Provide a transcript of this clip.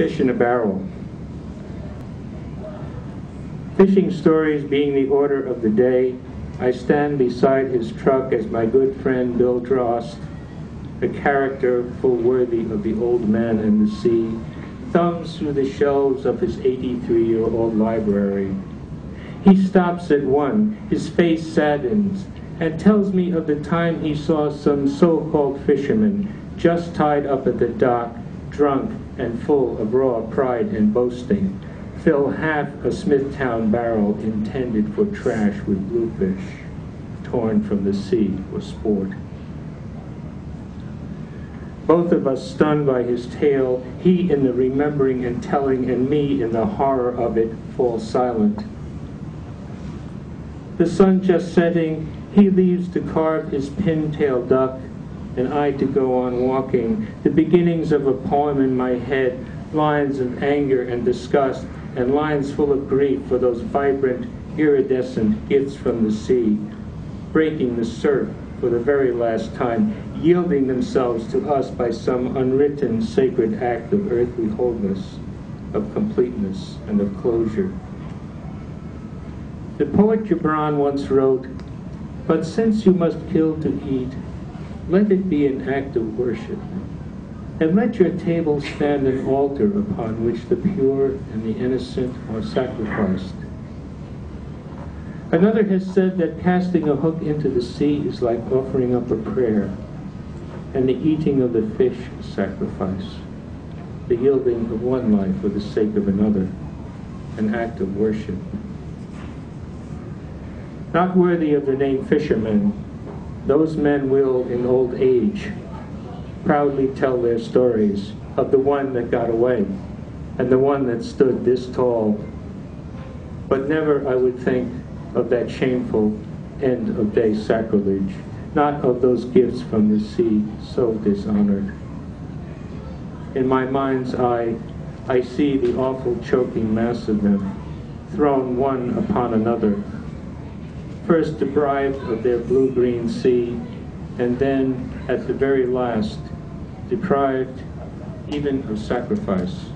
Fish in a barrel. Fishing stories being the order of the day, I stand beside his truck as my good friend Bill Drost, a character full worthy of the old man and the sea, thumbs through the shelves of his 83-year-old library. He stops at one, his face saddens, and tells me of the time he saw some so-called fishermen just tied up at the dock, drunk and full of raw pride and boasting, fill half a Smithtown barrel intended for trash with bluefish, torn from the sea for sport. Both of us stunned by his tale, he in the remembering and telling, and me in the horror of it, fall silent. The sun just setting, he leaves to carve his pintail duck, and I to go on walking, the beginnings of a poem in my head, lines of anger and disgust, and lines full of grief for those vibrant, iridescent gifts from the sea, breaking the surf for the very last time, yielding themselves to us by some unwritten sacred act of earthly wholeness, of completeness, and of closure. The poet Gibran once wrote, "But since you must kill to eat, let it be an act of worship, and let your table stand an altar upon which the pure and the innocent are sacrificed." Another has said that casting a hook into the sea is like offering up a prayer, and the eating of the fish a sacrifice, the yielding of one life for the sake of another, an act of worship. Not worthy of the name fishermen, those men will, in old age, proudly tell their stories of the one that got away and the one that stood this tall, but never, I would think, of that shameful end of day sacrilege, not of those gifts from the sea so dishonored. In my mind's eye, I see the awful choking mass of them, thrown one upon another, first deprived of their blue-green sea, and then, at the very last, deprived even of sacrifice.